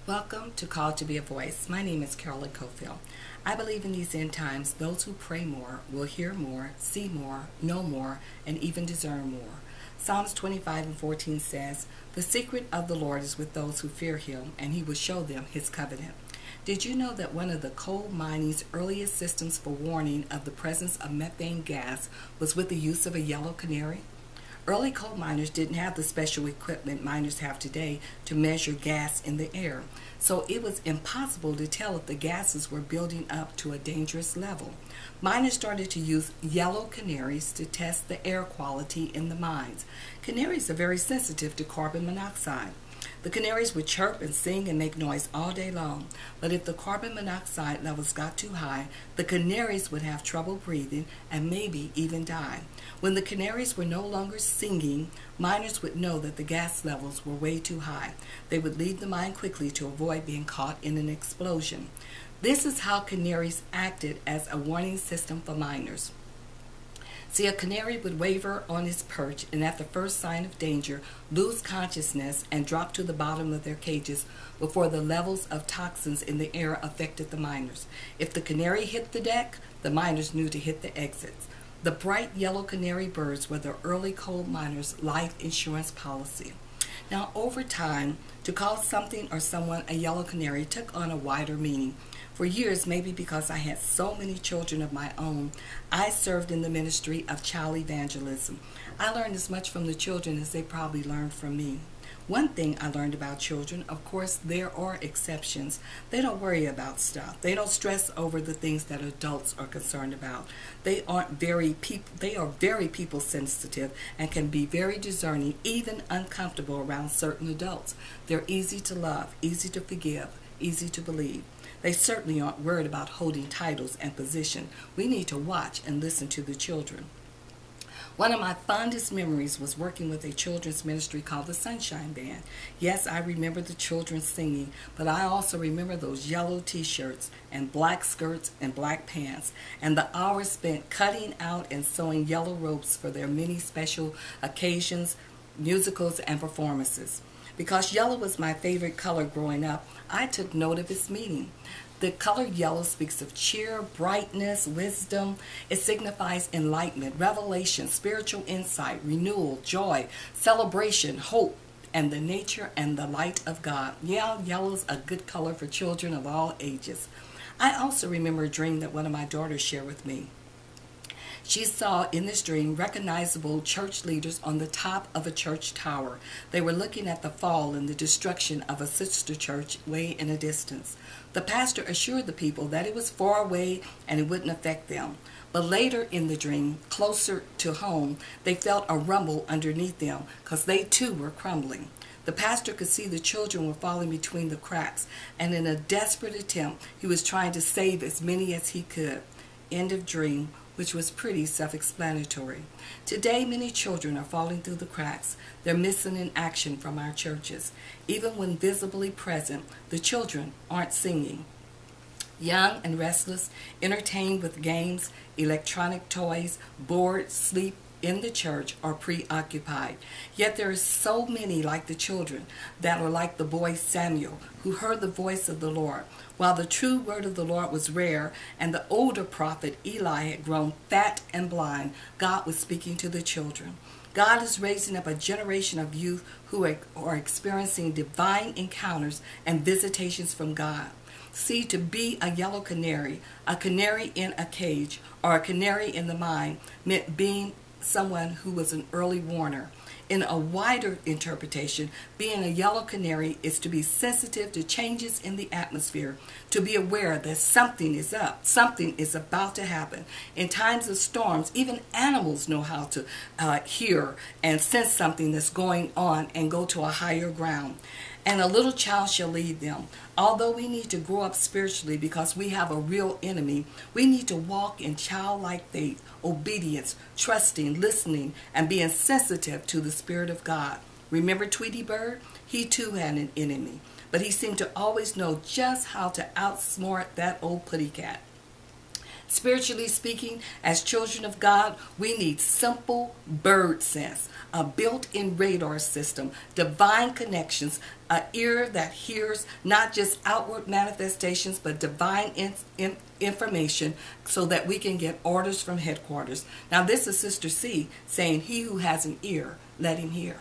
Welcome to Call to Be a Voice. My name is Carolyn Cofield. I believe in these end times, those who pray more will hear more, see more, know more, and even discern more. Psalms 25:14 says, "The secret of the Lord is with those who fear him, and he will show them his covenant." Did you know that one of the coal mining's earliest systems for warning of the presence of methane gas was with the use of a yellow canary? Early coal miners didn't have the special equipment miners have today to measure gas in the air, so it was impossible to tell if the gases were building up to a dangerous level. Miners started to use yellow canaries to test the air quality in the mines. Canaries are very sensitive to carbon monoxide. The canaries would chirp and sing and make noise all day long, but if the carbon monoxide levels got too high, the canaries would have trouble breathing and maybe even die. When the canaries were no longer singing, miners would know that the gas levels were way too high. They would leave the mine quickly to avoid being caught in an explosion. This is how canaries acted as a warning system for miners. See, a canary would waver on its perch and at the first sign of danger lose consciousness and drop to the bottom of their cages before the levels of toxins in the air affected the miners. If the canary hit the deck, the miners knew to hit the exits. The bright yellow canary birds were the early coal miners' life insurance policy. Now, over time, to call something or someone a yellow canary took on a wider meaning. For years, maybe because I had so many children of my own, I served in the ministry of child evangelism. I learned as much from the children as they probably learned from me. One thing I learned about children, of course, there are exceptions. They don't worry about stuff. They don't stress over the things that adults are concerned about. They are very people sensitive and can be very discerning, even uncomfortable around certain adults. They're easy to love, easy to forgive, easy to believe. They certainly aren't worried about holding titles and position. We need to watch and listen to the children. One of my fondest memories was working with a children's ministry called the Sunshine Band. Yes, I remember the children singing, but I also remember those yellow t-shirts and black skirts and black pants, and the hours spent cutting out and sewing yellow ropes for their many special occasions, musicals, and performances. Because yellow was my favorite color growing up, I took note of its meaning. The color yellow speaks of cheer, brightness, wisdom. It signifies enlightenment, revelation, spiritual insight, renewal, joy, celebration, hope, and the nature and the light of God. Yeah, yellow's a good color for children of all ages. I also remember a dream that one of my daughters shared with me. She saw in this dream recognizable church leaders on the top of a church tower. They were looking at the fall and the destruction of a sister church way in a distance. The pastor assured the people that it was far away and it wouldn't affect them. But later in the dream, closer to home, they felt a rumble underneath them because they too were crumbling. The pastor could see the children were falling between the cracks, and in a desperate attempt, he was trying to save as many as he could. End of dream, which was pretty self-explanatory. Today, many children are falling through the cracks. They're missing in action from our churches. Even when visibly present, the children aren't singing. Young and restless, entertained with games, electronic toys, bored, sleep in the church, or preoccupied. Yet there are so many like the children that are like the boy Samuel, who heard the voice of the Lord. While the true word of the Lord was rare and the older prophet Eli had grown fat and blind, God was speaking to the children. God is raising up a generation of youth who are experiencing divine encounters and visitations from God. See, to be a yellow canary, a canary in a cage, or a canary in the mine meant being someone who was an early warner. In a wider interpretation, being a yellow canary is to be sensitive to changes in the atmosphere, to be aware that something is up, something is about to happen. In times of storms, even animals know how to hear and sense something that's going on and go to a higher ground. And a little child shall lead them. Although we need to grow up spiritually because we have a real enemy, we need to walk in childlike faith, obedience, trusting, listening, and being sensitive to the Spirit of God. Remember Tweety Bird? He too had an enemy, but he seemed to always know just how to outsmart that old putty cat. Spiritually speaking, as children of God, we need simple bird sense, a built-in radar system, divine connections, an ear that hears not just outward manifestations, but divine information so that we can get orders from headquarters. Now, this is Sister C saying, he who has an ear, let him hear.